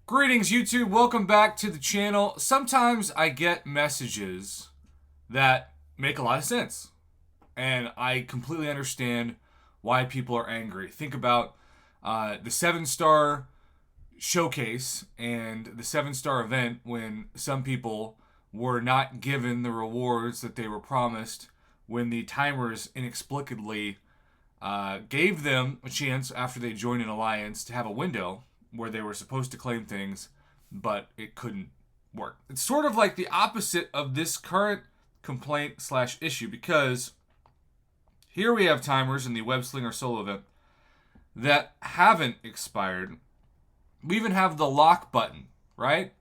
Greetings, YouTube. Welcome back to the channel. Sometimes I get messages that make a lot of sense, and I completely understand why people are angry. Think about the 7-star showcase and the 7-star event when some people were not given the rewards that they were promised when the timers inexplicably gave them a chance after they joined an alliance to have a window where they were supposed to claim things, but it couldn't work. It's sort of like the opposite of this current complaint slash issue, because here we have timers in the Web Slinger solo event that haven't expired. We even have the lock button, right?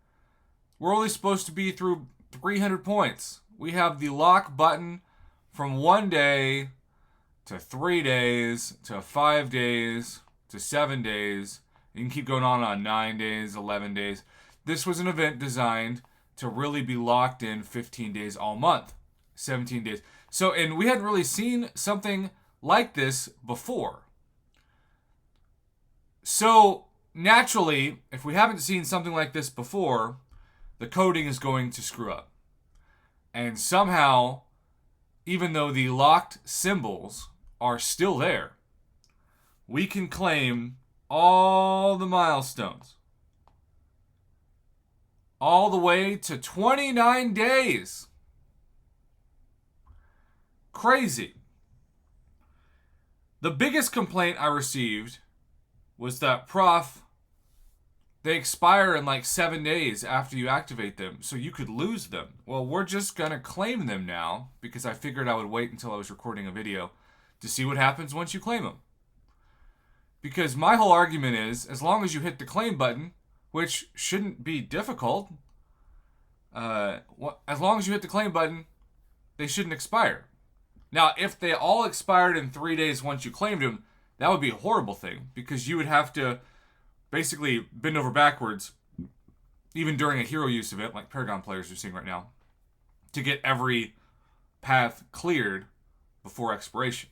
We're only supposed to be through 300 points. We have the lock button from 1 day to 3 days to 5 days to 7 days. You can keep going on 9 days, 11 days. This was an event designed to really be locked in 15 days all month, 17 days. So, and we hadn't really seen something like this before. So, naturally, if we haven't seen something like this before, the coding is going to screw up. And somehow, even though the locked symbols are still there, we can claim all the milestones. All the way to 29 days. Crazy. The biggest complaint I received was that, Prof, they expire in like 7 days after you activate them, so you could lose them. Well, we're just going to claim them now, because I figured I would wait until I was recording a video to see what happens once you claim them. Because my whole argument is, as long as you hit the claim button, which shouldn't be difficult, as long as you hit the claim button, they shouldn't expire. Now, if they all expired in 3 days once you claimed them, that would be a horrible thing, because you would have to basically bend over backwards, even during a hero use event like Paragon players are seeing right now, to get every path cleared before expiration.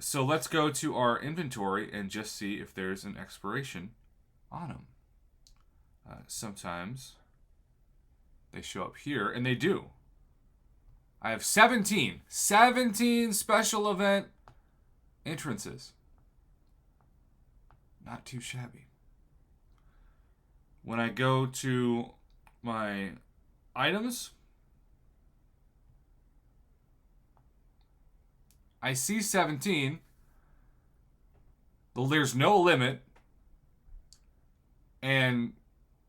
So let's go to our inventory and just see if there's an expiration on them. Sometimes they show up here, and they do. I have 17 special event entrances. Not too shabby. When I go to my items, I see 17. There's no limit. And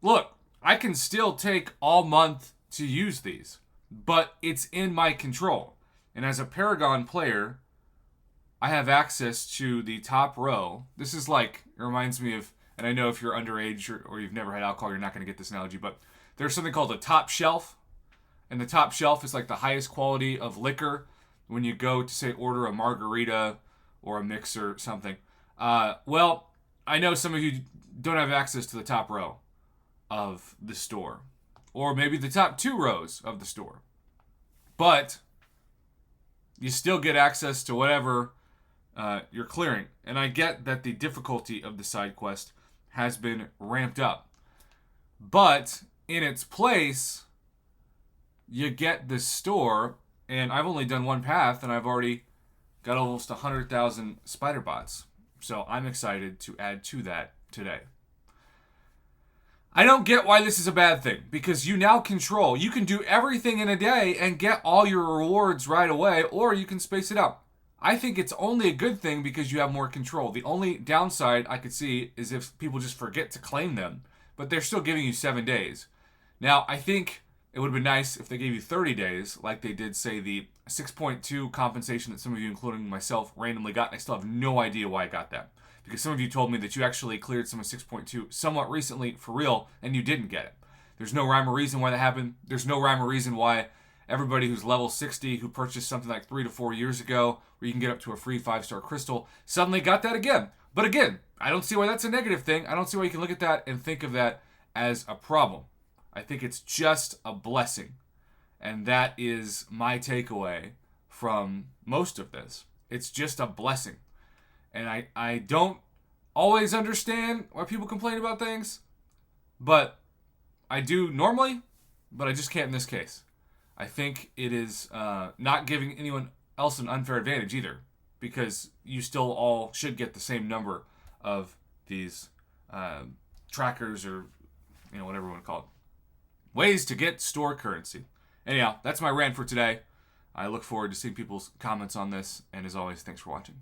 look, I can still take all month to use these, but it's in my control. And as a Paragon player, I have access to the top row. This is like, it reminds me of, and I know if you're underage or you've never had alcohol, you're not going to get this analogy, but there's something called a top shelf. And the top shelf is like the highest quality of liquor when you go to, say, order a margarita or a mix or something. Well, I know some of you don't have access to the top row of the store, or maybe the top 2 rows of the store, but you still get access to whatever you're clearing. And I get that the difficulty of the side quest has been ramped up, but in its place, you get the store. And I've only done one path, and I've already got almost 100,000 spider bots. So I'm excited to add to that today. I don't get why this is a bad thing, because you now control. You can do everything in a day and get all your rewards right away, or you can space it out. I think it's only a good thing because you have more control. The only downside I could see is if people just forget to claim them, but they're still giving you 7 days. Now, I think it would have been nice if they gave you 30 days, like they did, say, the 6.2 compensation that some of you, including myself, randomly got. And I still have no idea why I got that. Because some of you told me that you actually cleared some of 6.2 somewhat recently, for real, and you didn't get it. There's no rhyme or reason why that happened. There's no rhyme or reason why everybody who's level 60, who purchased something like 3 to 4 years ago, where you can get up to a free 5-star crystal, suddenly got that again. But again, I don't see why that's a negative thing. I don't see why you can look at that and think of that as a problem. I think it's just a blessing. And that is my takeaway from most of this. It's just a blessing. And I don't always understand why people complain about things, but I do normally, but I just can't in this case. I think it is not giving anyone else an unfair advantage either, because you still all should get the same number of these trackers or whatever you want to call it. Ways to get store currency. Anyhow, that's my rant for today. I look forward to seeing people's comments on this, and as always, thanks for watching.